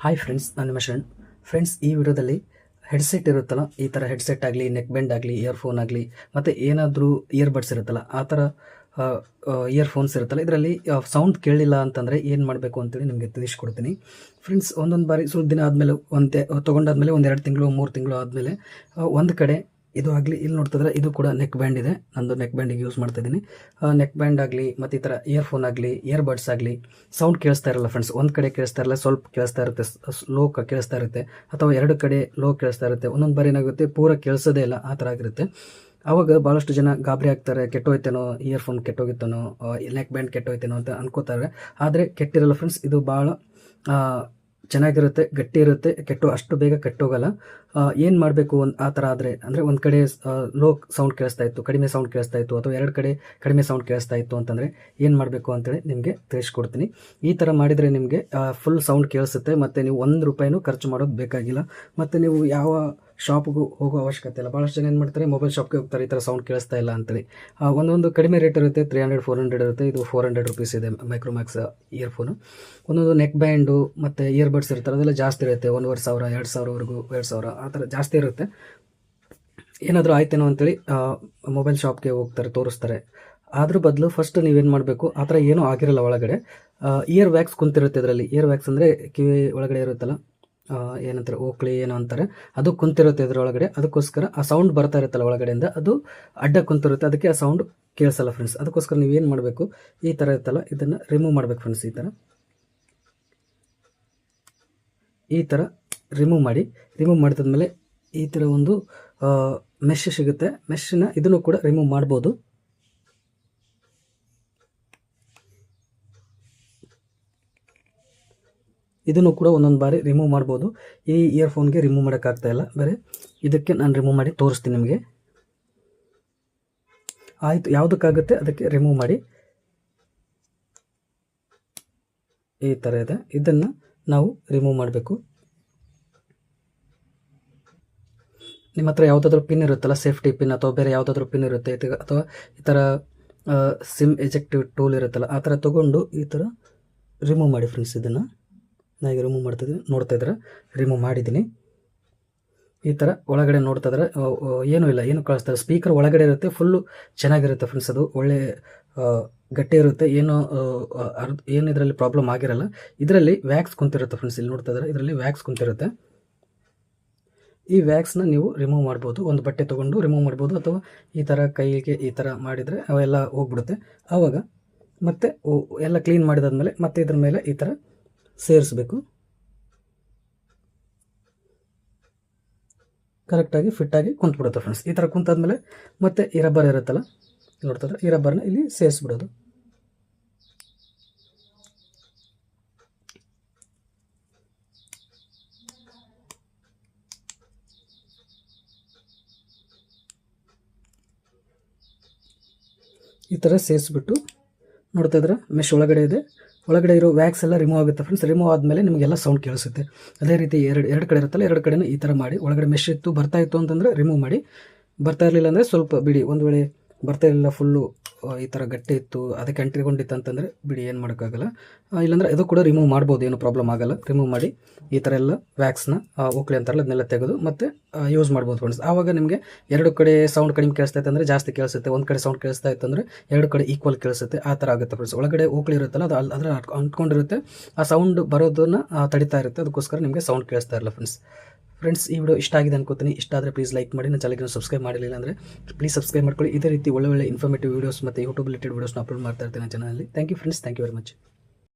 Hi friends, ನಾನು ನಿಮ್ಮ Sharan. Friends, ಈ ವಿಡಿಯೋದಲ್ಲಿ ಹೆಡ್ಸೆಟ್ ಇರುತ್ತಲ್ಲ, ಈ ಥರ ಹೆಡ್ಸೆಟ್ ಆಗಲಿ, ನೆಕ್ ಬ್ಯಾಂಡ್ ಆಗಲಿ, ಇಯರ್ಫೋನ್ ಆಗಲಿ, ಮತ್ತು ಏನಾದರೂ ಇಯರ್ಬಡ್ಸ್ ಇರುತ್ತಲ್ಲ, ಆ ಥರ ಇಯರ್ಫೋನ್ಸ್ ಇರುತ್ತಲ್ಲ, ಇದರಲ್ಲಿ ಸೌಂಡ್ ಕೇಳಿಲ್ಲ ಅಂತಂದರೆ ಏನು ಮಾಡಬೇಕು ಅಂತೇಳಿ ನಿಮಗೆ ತಿಳಿಸ್ಕೊಡ್ತೀನಿ. ಫ್ರೆಂಡ್ಸ್, ಒಂದೊಂದು ಬಾರಿ ಸ್ವಲ್ಪ ದಿನ ಆದಮೇಲೆ ತೊಗೊಂಡಾದ್ಮೇಲೆ 1-2 ತಿಂಗಳು 3 ತಿಂಗಳು ಆದಮೇಲೆ ಒಂದು ಕಡೆ ಇದು ಆಗಲಿ, ಇಲ್ಲಿ ನೋಡ್ತಿದ್ರೆ ಇದು ಕೂಡ ನೆಕ್ ಬ್ಯಾಂಡ್ ಇದೆ. ನಂದು ನೆಕ್ ಬ್ಯಾಂಡಿಗೆ ಯೂಸ್ ಮಾಡ್ತಾಯಿದ್ದೀನಿ. ನೆಕ್ ಬ್ಯಾಂಡ್ ಆಗಲಿ ಮತ್ತು ಈ ಥರ ಇಯರ್ಫೋನ್ ಆಗಲಿ, ಇಯರ್ಬಡ್ಸ್ ಆಗಲಿ, ಸೌಂಡ್ ಕೇಳಿಸ್ತಾ ಇರಲ್ಲ ಫ್ರೆಂಡ್ಸ್. ಒಂದು ಕಡೆ ಕೇಳಿಸ್ತಾ ಇರಲ್ಲ, ಸ್ವಲ್ಪ ಕೇಳಿಸ್ತಾ ಇರುತ್ತೆ, ಲೋ ಕೇಳಿಸ್ತಾ ಇರುತ್ತೆ, ಅಥವಾ 2 ಕಡೆ ಲೋ ಕೇಳಿಸ್ತಾ ಇರುತ್ತೆ. ಒಂದೊಂದು ಬಾರಿ ಏನಾಗುತ್ತೆ, ಪೂರ ಕೇಳಿಸೋದೇ ಇಲ್ಲ, ಆ ಥರ ಆಗಿರುತ್ತೆ. ಆವಾಗ ಭಾಳಷ್ಟು ಜನ ಗಾಬರಿ ಆಗ್ತಾರೆ, ಕೆಟ್ಟೋಯ್ತೇನೋ, ಇಯರ್ಫೋನ್ ಕೆಟ್ಟೋಗಿತ್ತೇನೋ, ನೆಕ್ ಬ್ಯಾಂಡ್ ಕೆಟ್ಟೋಯ್ತೇನೋ ಅಂತ ಅನ್ಕೋತಾರೆ. ಆದರೆ ಕೆಟ್ಟಿರಲ್ಲ ಫ್ರೆಂಡ್ಸ್, ಇದು ಭಾಳ ಚೆನ್ನಾಗಿರುತ್ತೆ, ಗಟ್ಟಿ ಇರುತ್ತೆ, ಅಷ್ಟು ಬೇಗ ಕೆಟ್ಟೋಗಲ್ಲ. ಏನು ಮಾಡಬೇಕು ಆ ಥರ ಆದರೆ, ಅಂದರೆ ಒಂದು ಕಡೆ ಲೋ ಸೌಂಡ್ ಕೇಳಿಸ್ತಾ ಇತ್ತು, ಕಡಿಮೆ ಸೌಂಡ್ ಕೇಳಿಸ್ತಾ ಇತ್ತು, ಅಥವಾ 2 ಕಡೆ ಕಡಿಮೆ ಸೌಂಡ್ ಕೇಳಿಸ್ತಾ ಇತ್ತು ಅಂತಂದರೆ ಏನು ಮಾಡಬೇಕು ಅಂತೇಳಿ ನಿಮಗೆ ತಿಳಿಸ್ಕೊಡ್ತೀನಿ. ಈ ಥರ ಮಾಡಿದರೆ ನಿಮಗೆ ಫುಲ್ ಸೌಂಡ್ ಕೇಳಿಸುತ್ತೆ, ಮತ್ತು ನೀವು ₹1 ಖರ್ಚು ಮಾಡೋದು ಬೇಕಾಗಿಲ್ಲ, ಮತ್ತು ನೀವು ಯಾವ ಶಾಪ್ಗೂ ಹೋಗೋ ಅವಶ್ಯಕತೆ ಇಲ್ಲ. ಭಾಳಷ್ಟು ಜನ ಏನು ಮಾಡ್ತಾರೆ, ಮೊಬೈಲ್ ಶಾಪ್ಗೆ ಹೋಗ್ತಾರೆ, ಈ ಥರ ಸೌಂಡ್ ಕೇಳಿಸ್ತಾ ಇಲ್ಲ ಅಂತೇಳಿ. ಒಂದೊಂದು ಕಡಿಮೆ ರೇಟ್ ಇರುತ್ತೆ, 300-400 ಇರುತ್ತೆ. ಇದು ₹400 ಇದೆ ಮೈಕ್ರೋಮ್ಯಾಕ್ಸ್ ಇಯರ್ಫೋನು. ಒಂದೊಂದು ನೆಕ್ ಬ್ಯಾಂಡು ಮತ್ತು ಇಯರ್ಬಡ್ಸ್ ಇರ್ತಾರೆ, ಅದೆಲ್ಲ ಜಾಸ್ತಿ ಇರುತ್ತೆ, 1500 2000ವರೆಗೂ, 2000 ಆ ಥರ ಜಾಸ್ತಿ ಇರುತ್ತೆ. ಏನಾದರೂ ಆಯ್ತೇನೋ ಅಂತೇಳಿ ಮೊಬೈಲ್ ಶಾಪ್ಗೆ ಹೋಗ್ತಾರೆ, ತೋರಿಸ್ತಾರೆ. ಅದ್ರ ಬದಲು ಫಸ್ಟ್ ನೀವೇನು ಮಾಡಬೇಕು, ಆ ಥರ ಏನೂ ಆಗಿರಲ್ಲ. ಒಳಗಡೆ ಇಯರ್ ವ್ಯಾಕ್ಸ್ ಕುಂತಿರುತ್ತೆ. ಇದರಲ್ಲಿ ಇಯರ್ ವ್ಯಾಕ್ಸ್ ಅಂದರೆ ಕಿವಿ ಒಳಗಡೆ ಇರುತ್ತಲ್ಲ, ಏನಂತಾರೆ, ಓಕ್ಳಿ ಏನೋ ಅಂತಾರೆ, ಅದು ಕುಂತಿರುತ್ತೆ ಇದರೊಳಗಡೆ. ಅದಕ್ಕೋಸ್ಕರ ಆ ಸೌಂಡ್ ಬರ್ತಾ ಇರುತ್ತಲ್ಲ ಒಳಗಡೆಯಿಂದ, ಅದು ಅಡ್ಡ ಕುಂತಿರುತ್ತೆ, ಅದಕ್ಕೆ ಆ ಸೌಂಡ್ ಕೇಳಿಸಲ್ಲ ಫ್ರೆಂಡ್ಸ್. ಅದಕ್ಕೋಸ್ಕರ ನೀವೇನು ಮಾಡಬೇಕು, ಈ ಥರ ಇರುತ್ತಲ್ಲ, ಇದನ್ನು ರಿಮೂವ್ ಮಾಡಬೇಕು ಫ್ರೆಂಡ್ಸ್. ಈ ಥರ ರಿಮೂವ್ ಮಾಡಿದಾದ್ಮೇಲೆ ಈ ಥರ ಒಂದು ಮೆಶ್ ಸಿಗುತ್ತೆ. ಮೆಶ್ನ ಇದನ್ನು ಕೂಡ ರಿಮೂವ್ ಮಾಡ್ಬೋದು. ಇದನ್ನು ಕೂಡ ಒಂದೊಂದು ಬಾರಿ ರಿಮೂವ್ ಮಾಡ್ಬೋದು. ಈ ಇಯರ್ಫೋನ್ಗೆ ರಿಮೂವ್ ಮಾಡೋಕ್ಕಾಗ್ತಾ ಇಲ್ಲ, ಬೇರೆ ಇದಕ್ಕೆ ನಾನು ರಿಮೂವ್ ಮಾಡಿ ತೋರಿಸ್ತೀನಿ ನಿಮಗೆ. ಆಯಿತು, ಯಾವುದಕ್ಕಾಗುತ್ತೆ ಅದಕ್ಕೆ ರಿಮೂವ್ ಮಾಡಿ. ಈ ಥರ ಇದೆ, ಇದನ್ನು ನಾವು ರಿಮೂವ್ ಮಾಡಬೇಕು. ನಿಮ್ಮ ಹತ್ರ ಯಾವುದಾದ್ರೂ ಪಿನ್ ಇರುತ್ತಲ್ಲ, ಸೇಫ್ಟಿ ಪಿನ್ ಅಥವಾ ಬೇರೆ ಯಾವುದಾದ್ರೂ ಪಿನ್ ಇರುತ್ತೆ, ಅಥವಾ ಈ ಥರ ಸಿಮ್ ಎಜೆಕ್ಟಿವ್ ಟೂಲ್ ಇರುತ್ತಲ್ಲ, ಆ ಥರ ತೊಗೊಂಡು ಈ ಥರ ರಿಮೂವ್ ಮಾಡಿ ಫ್ರೆಂಡ್ಸ್. ಇದನ್ನು ನನಗೆ ರಿಮೂವ್ ಮಾಡ್ತಿದ್ದೀನಿ, ನೋಡ್ತಾ ಇದ್ರೆ ರಿಮೂವ್ ಮಾಡಿದ್ದೀನಿ. ಈ ಥರ ಒಳಗಡೆ ನೋಡ್ತಾ ಇದ್ರೆ ಏನೂ ಇಲ್ಲ, ಏನು ಕಳಿಸ್ತಾರೆ. ಸ್ಪೀಕರ್ ಒಳಗಡೆ ಇರುತ್ತೆ, ಫುಲ್ಲು ಚೆನ್ನಾಗಿರುತ್ತೆ ಫ್ರೆಂಡ್ಸ್. ಅದು ಒಳ್ಳೆ ಗಟ್ಟಿ ಇರುತ್ತೆ, ಏನು ಇದರಲ್ಲಿ ಪ್ರಾಬ್ಲಮ್ ಆಗಿರಲ್ಲ. ಇದರಲ್ಲಿ ವ್ಯಾಕ್ಸ್ ಕುಂತಿರುತ್ತೆ ಫ್ರೆಂಡ್ಸ್, ಇಲ್ಲಿ ನೋಡ್ತಾ ಇದ್ರೆ ಇದರಲ್ಲಿ ವ್ಯಾಕ್ಸ್ ಕುಂತಿರುತ್ತೆ. ಈ ವ್ಯಾಕ್ಸ್ನ ನೀವು ರಿಮೂವ್ ಮಾಡ್ಬೋದು, ಒಂದು ಬಟ್ಟೆ ತೊಗೊಂಡು ರಿಮೂವ್ ಮಾಡ್ಬೋದು, ಅಥವಾ ಈ ಥರ ಕೈಗೆ ಈ ಥರ ಮಾಡಿದರೆ ಅವೆಲ್ಲ ಹೋಗ್ಬಿಡುತ್ತೆ. ಆವಾಗ ಮತ್ತೆ ಎಲ್ಲ ಕ್ಲೀನ್ ಮಾಡಿದಾದ್ಮೇಲೆ ಮತ್ತೆ ಇದ್ರ ಮೇಲೆ ಈ ಥರ ಸೇರಿಸ್ಬೇಕು. ಕರೆಕ್ಟಾಗಿ ಫಿಟ್ಟಾಗಿ ಕುಂತ್ಬಿಡುತ್ತೆ ಫ್ರೆಂಡ್ಸ್. ಈ ಥರ ಕುಂತಾದ್ಮೇಲೆ ಮತ್ತೆ ಈ ರಬ್ಬರ್ ಇರುತ್ತಲ್ಲ, ನೋಡ್ತಾರೆ, ಈ ರಬ್ಬರ್ನ ಇಲ್ಲಿ ಸೇರಿಸ್ಬಿಡೋದು. ಈ ಥರ ಸೇರಿಸ್ಬಿಟ್ಟು ನೋಡ್ತಾ ಇದ್ರೆ ಮೆಶ್ ಒಳಗಡೆ ಇದೆ, ಒಳಗಡೆ ಇರೋ ವ್ಯಾಕ್ಸ್ ಎಲ್ಲ ರಿಮೂವ್ ಆಗುತ್ತೆ ಫ್ರೆಂಡ್ಸ್. ರಿಮೂವ್ ಆದಮೇಲೆ ನಿಮಗೆಲ್ಲ ಸೌಂಡ್ ಕೇಳಿಸುತ್ತೆ. ಅದೇ ರೀತಿ ಎರಡು ಕಡೆ ಇರುತ್ತಲ್ಲ, 2 ಕಡೆನೂ ಈ ಥರ ಮಾಡಿ. ಒಳಗಡೆ ಮೆಶ್ ಇತ್ತು, ಬರ್ತಾ ಇತ್ತು ಅಂತಂದರೆ ರಿಮೂವ್ ಮಾಡಿ, ಬರ್ತಾ ಇರಲಿಲ್ಲ ಅಂದರೆ ಸ್ವಲ್ಪ ಬಿಡಿ. ಒಂದು ವೇಳೆ ಬರ್ತಾ ಇರಲಿಲ್ಲ, ಫುಲ್ಲು ಈ ಥರ ಗಟ್ಟಿ ಇತ್ತು, ಅದಕ್ಕೆ ಅಂಟಿಕೊಂಡಿತ್ತು ಅಂತಂದರೆ ಬಿಡಿ, ಏನು ಮಾಡೋಕ್ಕಾಗಲ್ಲ. ಇಲ್ಲಾಂದರೆ ಅದು ಕೂಡ ರಿಮೂವ್ ಮಾಡ್ಬೋದು, ಏನು ಪ್ರಾಬ್ಲಮ್ ಆಗಲ್ಲ. ರಿಮೂವ್ ಮಾಡಿ ಈ ಥರ ಎಲ್ಲ ವ್ಯಾಕ್ಸ್ನ ಓಕ್ಲಿ ಅಂತಾರಲ್ಲ, ಅದನ್ನೆಲ್ಲ ತೆಗೆದು ಮತ್ತೆ ಯೂಸ್ ಮಾಡ್ಬೋದು ಫ್ರೆಂಡ್ಸ್. ಆವಾಗ ನಿಮಗೆ 2 ಕಡೆ ಸೌಂಡ್ ಕಡಿಮೆ ಕೇಳಿಸ್ತಾ ಇತ್ತು ಅಂದರೆ ಜಾಸ್ತಿ ಕೇಳಿಸುತ್ತೆ, ಒಂದು ಕಡೆ ಸೌಂಡ್ ಕೇಳಿಸ್ತಾ ಇತ್ತು ಅಂದರೆ 2 ಕಡೆ ಈಕ್ವಲ್ ಕೇಳಿಸುತ್ತೆ, ಆ ಥರ ಆಗುತ್ತೆ ಫ್ರೆಂಡ್ಸ್. ಒಳಗಡೆ ಓಕ್ಲಿ ಇರುತ್ತಲ್ಲ, ಅದು ಅದರ ಅಂಟ್ಕೊಂಡಿರುತ್ತೆ, ಆ ಸೌಂಡ್ ಬರೋದನ್ನು ತಡಿತಾ ಇರುತ್ತೆ, ಅದಕ್ಕೋಸ್ಕರ ನಿಮಗೆ ಸೌಂಡ್ ಕೇಳಿಸ್ತಾ ಇರಲ್ಲ ಫ್ರೆಂಡ್ಸ್. ಈ ವಿಡಿಯೋ ಇಷ್ಟ ಆಗಿದೆ ಅನ್ಕೋತೀನಿ. ಇಷ್ಟ ಆದರೆ ಪ್ಲೀಸ್ ಲೈಕ್ ಮಾಡಿ, ನನ್ನ ಚಾನಲ್ಗೆ ಸಬ್ಸ್ಕ್ರೈಬ್ ಮಾಡಿಲ್ಲ ಅಂದರೆ ಪ್ಲೀಸ್ ಸಬ್ಸ್ಕ್ರೈಬ್ ಮಾಡ್ಕೊಳ್ಳಿ. ಇದೇ ರೀತಿ ಒಳ್ಳೆ ಇನ್ಫಾರ್ಮೇಟಿವ್ ವೀಡಿಯೋಸ್ ಮತ್ತು ಯೂಟ್ಯೂಬ್ ರಿಲೇಟೆಡ್ ವೀಡಿಯೋಸ್ನ ಅಪ್ಲೋಡ್ ಮಾಡ್ತಾ ಇರ್ತೀನಿ ನನ್ನ ಚಾನಲಲ್ಲಿ. Thank you friends, thank you very much.